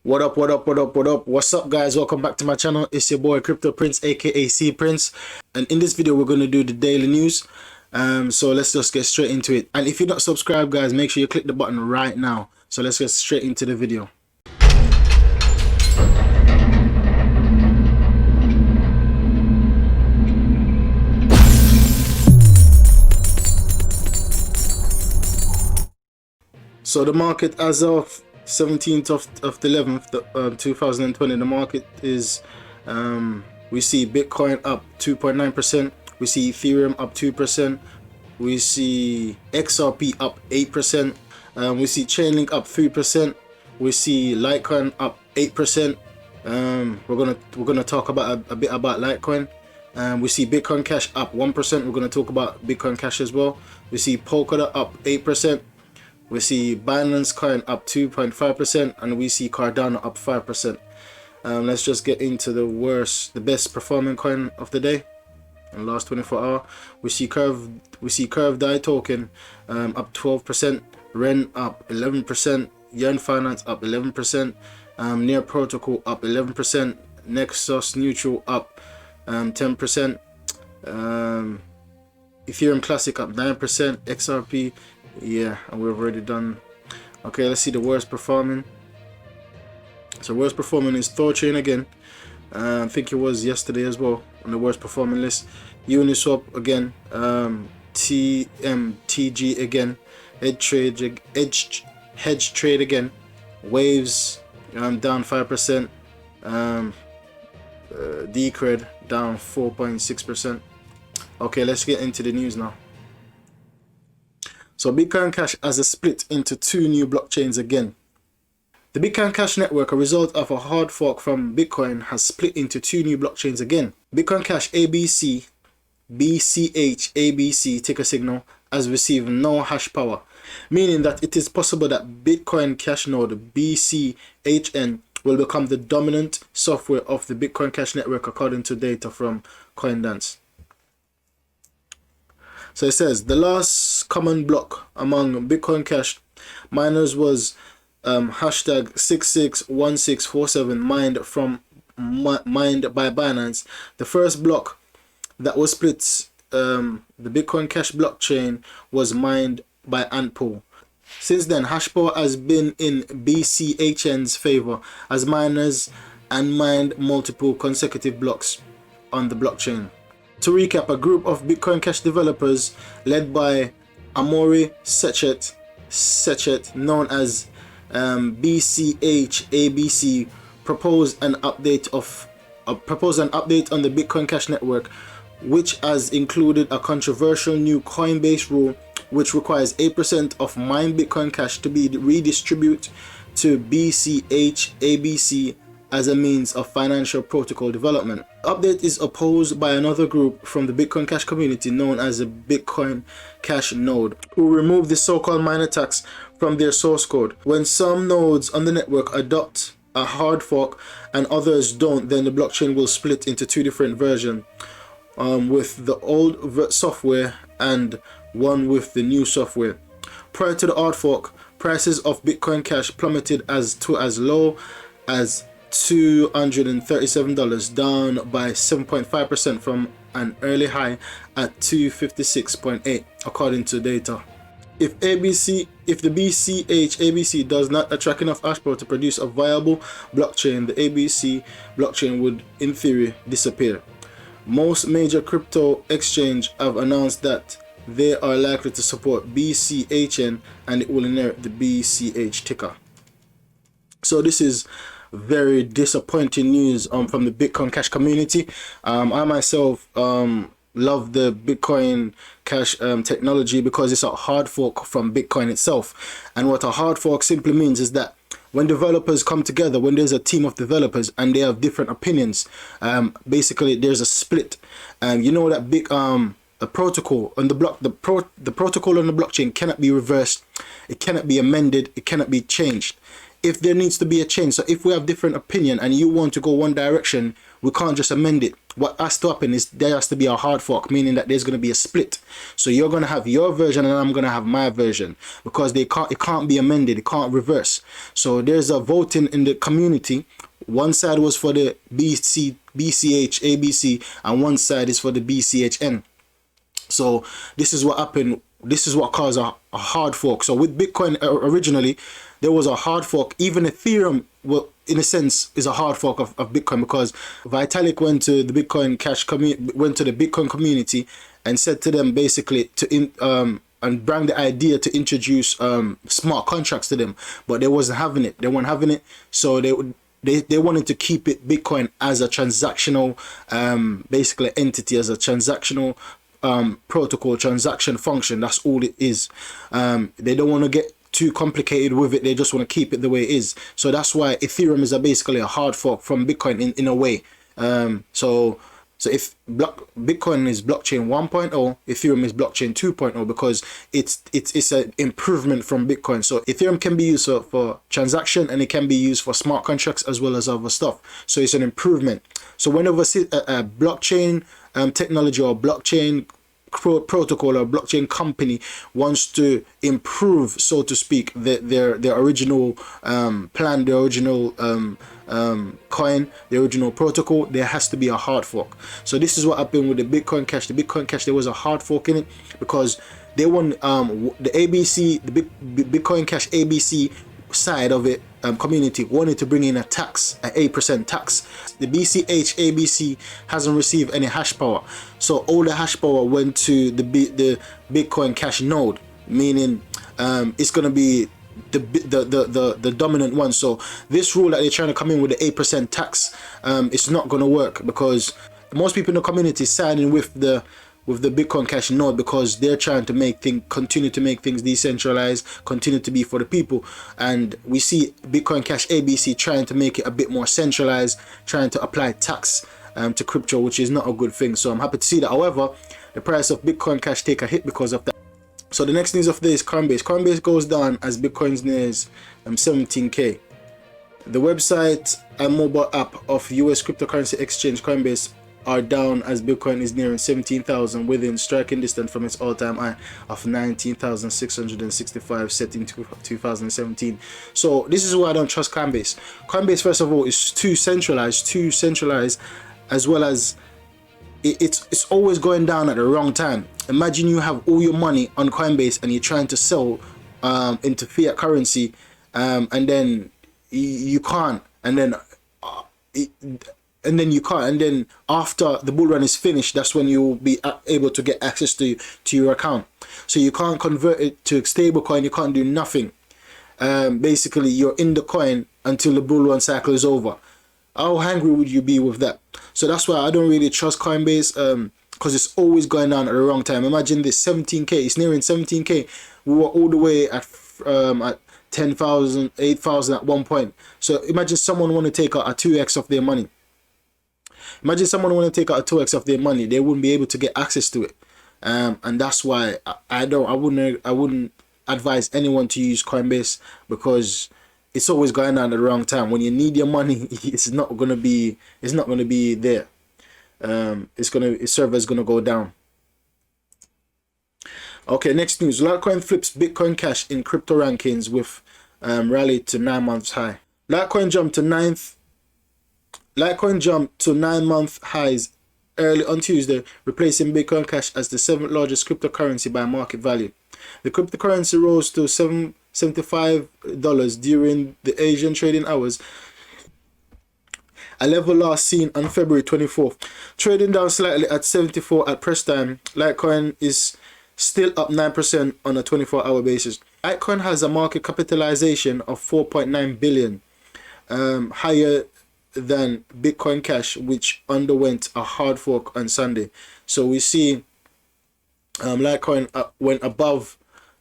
What up, what up, what up, what up? What's up, guys? Welcome back to my channel. It's your boy Crypto Prince, aka C Prince, and in this video we're going to do the daily news. So let's just get straight into it. And if you're not subscribed, guys, make sure you click the button right now. So let's get straight into the video. So the market as of 17th of the 11th 2020, the market is we see Bitcoin up 2.9%, we see Ethereum up 2%, we see XRP up 8%, we see Chainlink up 3%, we see Litecoin up 8%. We're gonna talk about a bit about Litecoin. We see Bitcoin Cash up 1%. We're gonna talk about Bitcoin Cash as well. We see Polkadot up 8%. We see Binance coin up 2.5%, and we see Cardano up 5%. Let's just get into the best performing coin of the day in the last 24 hours. We see Curve Dai token up 12%, Ren up 11%, Yearn Finance up 11%, Near Protocol up 11%, Nexus Neutral up 10%, Ethereum Classic up 9%, XRP. Yeah, and we've already done. Okay, let's see the worst performing. So worst performing is Thorchain again. I think it was yesterday as well on the worst performing list. Uniswap again. TMTG again. Hedge Trade again. Waves down 5%. Decred down 4.6%. Okay, let's get into the news now. So Bitcoin Cash has a split into two new blockchains again. The Bitcoin Cash network, a result of a hard fork from Bitcoin, has split into two new blockchains again. Bitcoin Cash ABC, BCH ABC ticker signal has received no hash power, meaning that it is possible that Bitcoin Cash node BCHN will become the dominant software of the Bitcoin Cash network, according to data from COINBASE. So it says the last common block among Bitcoin Cash miners was hashtag 661647 mined by Binance. The first block that was split, the Bitcoin Cash blockchain, was mined by Antpool. Since then, hash power has been in BCHN's favor as miners and mined multiple consecutive blocks on the blockchain. To recap, a group of Bitcoin Cash developers led by Amaury Sechet, known as BCH-ABC, proposed an update on the Bitcoin Cash network, which has included a controversial new Coinbase rule, which requires 8% of mined Bitcoin Cash to be redistributed to BCH-ABC as a means of financial protocol development. The update is opposed by another group from the Bitcoin Cash community known as the Bitcoin Cash node, who removed the so-called miner tax from their source code. When some nodes on the network adopt a hard fork and others don't, then the blockchain will split into two different versions, with the old software and one with the new software. Prior to the hard fork, prices of Bitcoin Cash plummeted to as low as $237, down by 7.5% from an early high at 256.8, according to data. If the BCH ABC does not attract enough hash power to produce a viable blockchain, the ABC blockchain would, in theory, disappear. Most major crypto exchanges have announced that they are likely to support BCHN, and it will inherit the BCH ticker. So this is very disappointing news from the Bitcoin Cash community. I myself love the Bitcoin Cash technology because it's a hard fork from Bitcoin itself. And what a hard fork simply means is that when developers come together, when there's a team of developers and they have different opinions, basically there's a split. You know that big a protocol on the protocol on the blockchain cannot be reversed, it cannot be amended, it cannot be changed. if there needs to be a change, so if we have different opinion and you want to go one direction, we can't just amend it. What has to happen is there has to be a hard fork, meaning that there's going to be a split. So you're going to have your version and I'm going to have my version, because it can't be amended, it can't reverse. So there's a voting in the community. One side was for the BCH ABC and one side is for the BCHN. So this is what happened. This is what caused a hard fork. So with Bitcoin originally, there was a hard fork. Even Ethereum, well, in a sense, is a hard fork of Bitcoin, because Vitalik went to the Bitcoin community and said to them basically and bring the idea to introduce smart contracts to them, but they wasn't having it. They weren't having it. So they wanted to keep it Bitcoin as a transactional basically entity, as a transactional protocol, transaction function. That's all it is. They don't want to get too complicated with it. They just want to keep it the way it is. So that's why Ethereum is basically a hard fork from Bitcoin in a way. So if Bitcoin is blockchain 1.0, Ethereum is blockchain 2.0, because it's an improvement from Bitcoin. So Ethereum can be used for transaction, and it can be used for smart contracts as well as other stuff. So it's an improvement. So whenever a blockchain technology or blockchain protocol or blockchain company wants to improve, so to speak, their original plan, the original coin, the original protocol, there has to be a hard fork. So this is what happened with the Bitcoin Cash. The Bitcoin Cash, there was a hard fork in it, because they want the ABC, the Bitcoin Cash ABC side of it, community wanted to bring in a tax, an 8% tax. The BCH ABC hasn't received any hash power, so all the hash power went to the Bitcoin Cash node, meaning it's gonna be the dominant one. So this rule that they're trying to come in with the 8% tax, it's not gonna work, because most people in the community signing with the Bitcoin Cash node, because they're trying to continue to make things decentralized, continue to be for the people. And we see Bitcoin Cash ABC trying to make it a bit more centralized, trying to apply tax to crypto, which is not a good thing. So I'm happy to see that. However, the price of Bitcoin Cash take a hit because of that. So the next news of the day is Coinbase. Coinbase goes down as Bitcoin's nears 17k. The website and mobile app of US cryptocurrency exchange Coinbase are down as Bitcoin is nearing 17,000, within striking distance from its all-time high of 19,665 set in 2017. So this is why I don't trust Coinbase. Coinbase, first of all, is too centralized, as well as it's always going down at the wrong time. Imagine you have all your money on Coinbase and you're trying to sell into fiat currency, and then you can't, and then you can't, and then after the bull run is finished, that's when you'll be able to get access to your account. So you can't convert it to a stable coin, you can't do nothing. Basically you're in the coin until the bull run cycle is over. How angry would you be with that? So that's why I don't really trust Coinbase, because it's always going down at the wrong time. Imagine this, 17k, it's nearing 17k. We were all the way at 10,000, 8,000 at one point. So imagine someone want to take out a 2x of their money. Imagine someone want to take out a 2x of their money, they wouldn't be able to get access to it. And that's why I wouldn't advise anyone to use Coinbase, because it's always going down at the wrong time. When you need your money, it's not gonna be there. Its server is gonna go down. Okay, next news. Litecoin flips Bitcoin Cash in crypto rankings with rally to 9 months high. Litecoin jumped to 9-month highs early on Tuesday, replacing Bitcoin Cash as the 7th largest cryptocurrency by market value. The cryptocurrency rose to $75 during the Asian trading hours, a level last seen on February 24th. Trading down slightly at 74 at press time, Litecoin is still up 9% on a 24-hour basis. Litecoin has a market capitalization of 4.9 billion, higher than Bitcoin Cash, which underwent a hard fork on Sunday. So we see Litecoin went above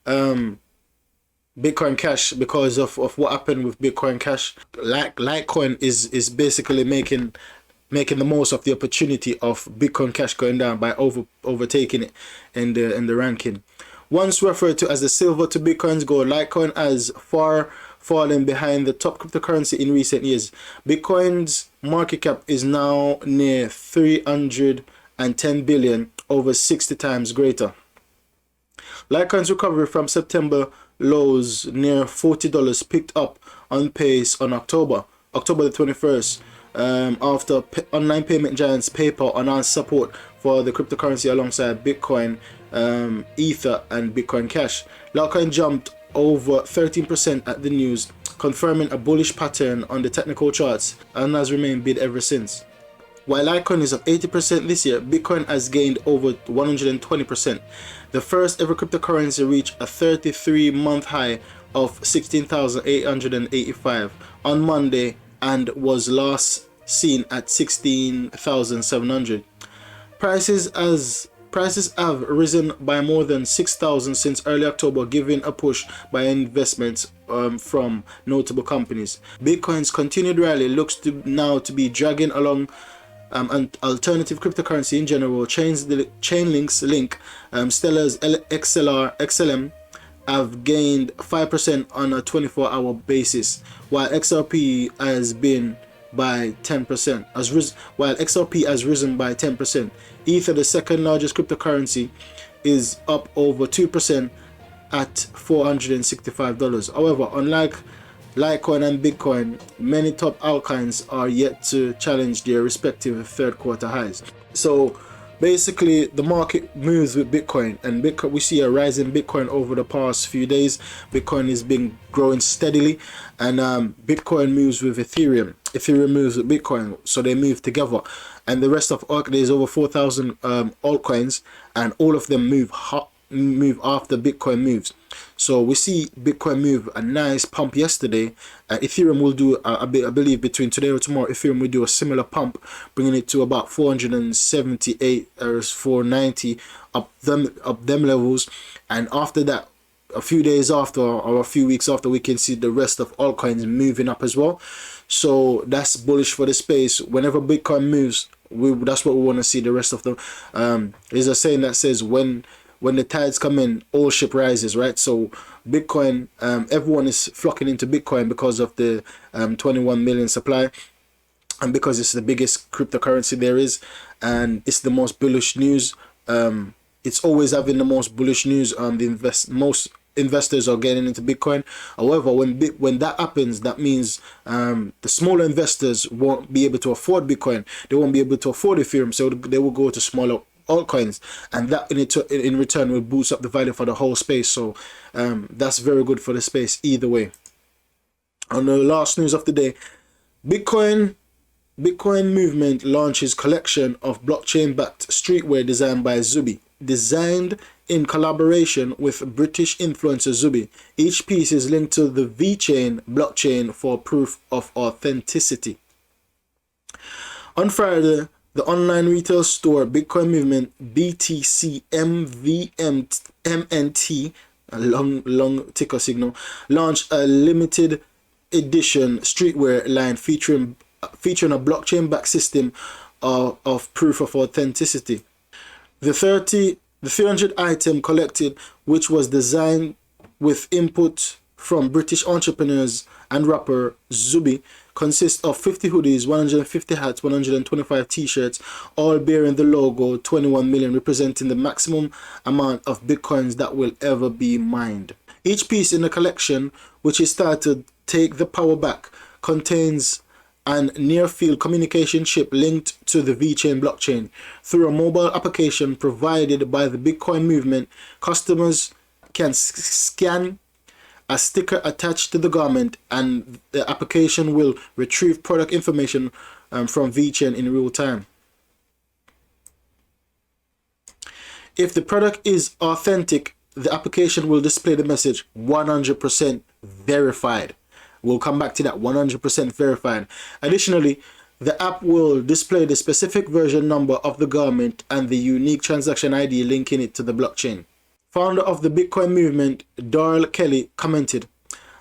Bitcoin Cash because of what happened with Bitcoin Cash. Litecoin is basically making the most of the opportunity of Bitcoin Cash going down by overtaking it in the ranking. Once referred to as the silver to Bitcoin's gold, Litecoin has far falling behind the top cryptocurrency in recent years. Bitcoin's market cap is now near 310 billion, over 60 times greater. Litecoin's recovery from September lows near $40 picked up on pace on October the 21st, after online payment giants PayPal announced support for the cryptocurrency alongside Bitcoin, Ether, and Bitcoin Cash. Litecoin jumped over 13% at the news, confirming a bullish pattern on the technical charts, and has remained bid ever since. While Litecoin is up 80% this year, Bitcoin has gained over 120%. The first ever cryptocurrency reached a 33-month high of 16,885 on Monday and was last seen at 16,700. Prices have risen by more than 6,000 since early October, giving a push by investments from notable companies. Bitcoin's continued rally looks now to be dragging along an alternative cryptocurrency in general. Chainlink's Link, Stellar's XLM have gained 5% on a 24-hour basis, while XRP has been by 10%. While XRP has risen by 10%. Ether, the second largest cryptocurrency, is up over 2% at $465. However, unlike Litecoin and Bitcoin, many top altcoins are yet to challenge their respective third quarter highs. So basically, the market moves with Bitcoin, and we see a rise in Bitcoin over the past few days. Bitcoin has been growing steadily, and Bitcoin moves with Ethereum. Ethereum moves with Bitcoin, so they move together. And the rest of there's over 4,000 altcoins, and all of them move after Bitcoin moves. So we see Bitcoin move a nice pump yesterday. Ethereum will do, I believe, between today or tomorrow, Ethereum will do a similar pump, bringing it to about 478 or 490 up them levels. And after that, a few days after or a few weeks after, we can see the rest of altcoins moving up as well. So that's bullish for the space. Whenever Bitcoin moves, that's what we want to see. The rest of them, there's a saying that says when the tides come in, all ship rises, right? So Bitcoin, everyone is flocking into Bitcoin because of the 21 million supply, and because it's the biggest cryptocurrency there is, and it's the most bullish news. It's always having the most bullish news. Most investors are getting into Bitcoin. However, when that happens, that means the smaller investors won't be able to afford Bitcoin. They won't be able to afford Ethereum, so they will go to smaller altcoins, and that in return will boost up the value for the whole space. So that's very good for the space either way. On the last news of the day, Bitcoin movement launches collection of blockchain-backed streetwear designed by Zuby, designed in collaboration with British influencer Zuby. Each piece is linked to the VeChain blockchain for proof of authenticity. On Friday, the online retail store Bitcoin Movement BTC MNT, a long ticker signal, launched a limited edition streetwear line featuring a blockchain-backed system of proof of authenticity. The 300 item collected, which was designed with input from British entrepreneurs and rapper Zuby, consists of 50 hoodies, 150 hats, 125 t-shirts, all bearing the logo 21 million, representing the maximum amount of bitcoins that will ever be mined. Each piece in the collection, which is titled Take the Power Back, contains an near-field communication chip linked to the VeChain blockchain. Through a mobile application provided by the Bitcoin Movement, customers can scan a sticker attached to the garment, and the application will retrieve product information from VeChain in real time. If the product is authentic, the application will display the message 100% verified. We'll come back to that, 100% verified. Additionally, the app will display the specific version number of the garment and the unique transaction ID linking it to the blockchain. Founder of the Bitcoin Movement, Darrell Kelly, commented,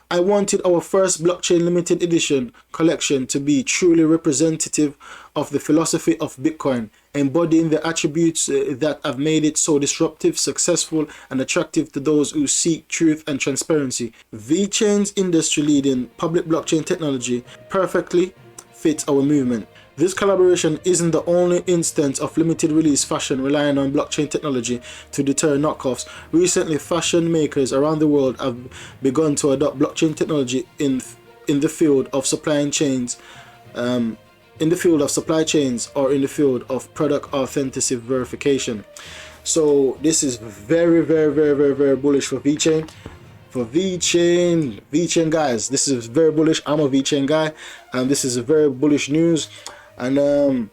"I wanted our first blockchain limited edition collection to be truly representative of the philosophy of Bitcoin. embodying the attributes that have made it so disruptive, successful, and attractive to those who seek truth and transparency. VeChain's industry-leading public blockchain technology perfectly fits our movement. This collaboration isn't the only instance of limited release fashion relying on blockchain technology to deter knockoffs. Recently, fashion makers around the world have begun to adopt blockchain technology in the field of supply chains, or in the field of product authenticity verification. So this is very bullish for VeChain. VeChain guys, this is very bullish. I'm a VeChain guy, and this is a very bullish news. And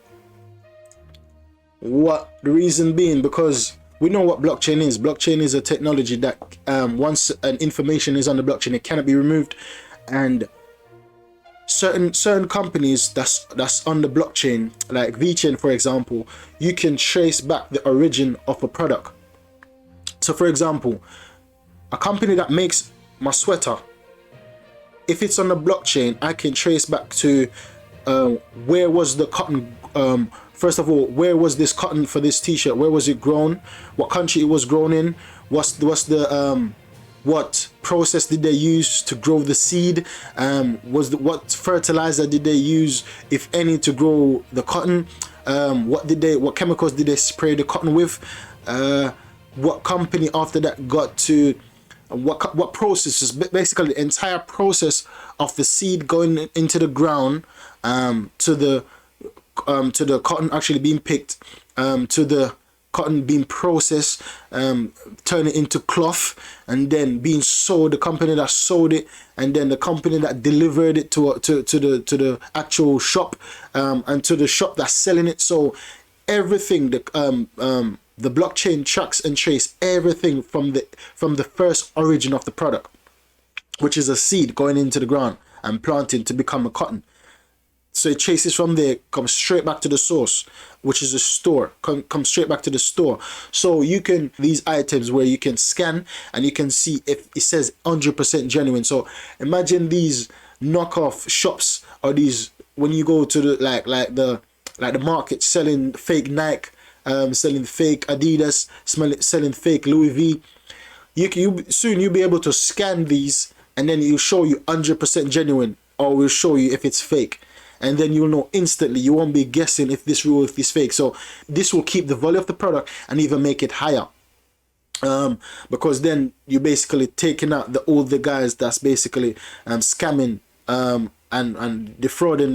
what the reason being, because we know what blockchain is. Blockchain is a technology that once an information is on the blockchain, it cannot be removed, and certain companies that's on the blockchain, like VeChain for example, you can trace back the origin of a product. So for example, a company that makes my sweater, if it's on the blockchain, I can trace back to where was the cotton, first of all, where was this cotton for this t-shirt, where was it grown, what country it was grown in, what's the what process did they use to grow the seed, what fertilizer did they use, if any, to grow the cotton, what chemicals did they spray the cotton with, what company after that got to what processes, basically the entire process of the seed going into the ground, to the cotton actually being picked, to the cotton being processed, turn it into cloth, and then being sold, the company that sold it, and then the company that delivered it to the actual shop, and to the shop that's selling it. So everything, the blockchain tracks and trace everything from the first origin of the product, which is a seed going into the ground and planting to become a cotton. So it traces from there, comes straight back to the source, which is a store, comes straight back to the store. So you can, these items where you can scan and you can see if it says 100% genuine. So imagine these knockoff shops, or these, when you go to the like the market selling fake Nike, selling fake Adidas, selling fake Louis V. Soon you'll be able to scan these, and then it'll show you 100% genuine, or will show you if it's fake. And then you'll know instantly. You won't be guessing if this real, if this fake. So this will keep the value of the product and even make it higher. Because then you're basically taking out all the guys that's basically scamming and defrauding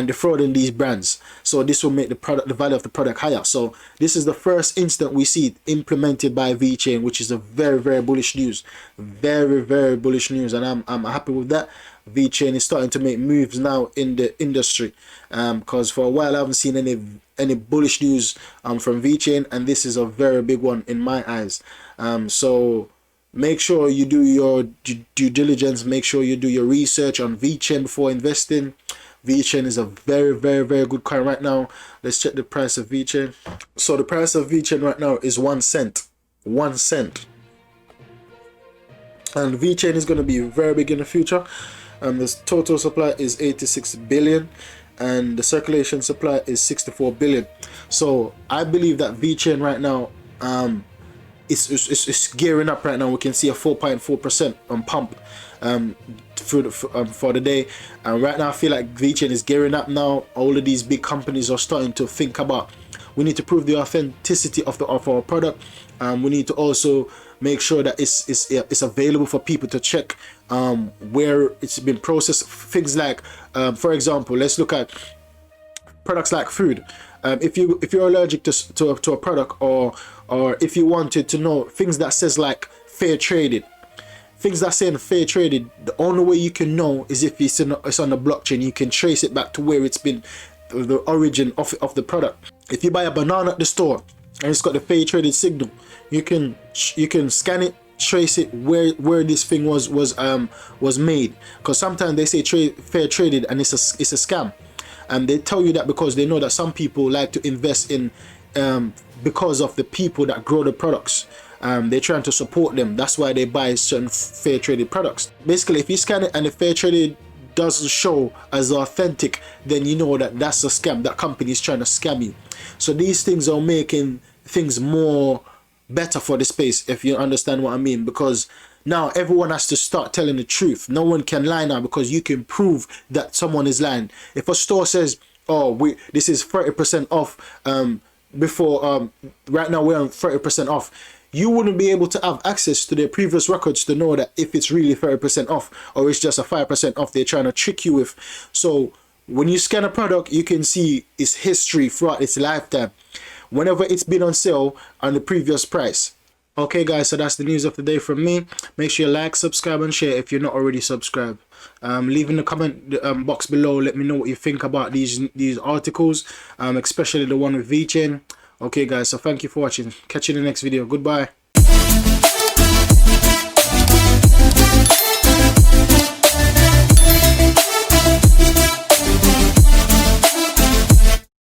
defrauding these brands. So this will make the value of the product higher. So this is the first instant we see it implemented by VeChain, which is a very bullish news, very bullish news, and I'm happy with that. VeChain is starting to make moves now in the industry, because for a while I haven't seen any bullish news from VeChain, and this is a very big one in my eyes. So make sure you do your due diligence, make sure you do your research on VeChain before investing. VeChain is a very good coin right now. Let's check the price of VeChain. So the price of VeChain right now is 1 cent. 1 cent. And VeChain is going to be very big in the future. The total supply is 86 billion and the circulation supply is 64 billion. So I believe that VeChain right now it's gearing up right now. We can see a 4.4% on pump for the day, and right now I feel like VeChain is gearing up now. All of these big companies are starting to think about, we need to prove the authenticity of our product. We need to also make sure that it's available for people to check where it's been processed. Things like, for example, let's look at products like food. If you're allergic to a product, or if you wanted to know things that says like fair traded, things that say fair traded, the only way you can know is if it's on the blockchain. You can trace it back to where it's been, the origin of the product. If you buy a banana at the store and it's got the fair traded signal, you can scan it, trace it where this thing was made, because sometimes they say fair traded and it's a scam. And they tell you that because they know that some people like to invest in because of the people that grow the products. They're trying to support them. That's why they buy certain fair traded products. Basically, if you scan it and the fair traded doesn't show as authentic, then you know that that's a scam. That company is trying to scam you. So these things are making things more better for the space, if you understand what I mean, because now everyone has to start telling the truth. No one can lie now, because you can prove that someone is lying. If a store says, oh, this is 30% off, before right now we're on 30% off, you wouldn't be able to have access to their previous records to know that if it's really 30% off or it's just a 5% off they're trying to trick you with. So when you scan a product, you can see its history throughout its lifetime, whenever it's been on sale on the previous price. Okay guys, so that's the news of the day from me. Make sure you like, subscribe and share if you're not already subscribed. Leave in the comment box below, let me know what you think about these articles, especially the one with VeChain. Okay guys, so thank you for watching. Catch you in the next video. Goodbye.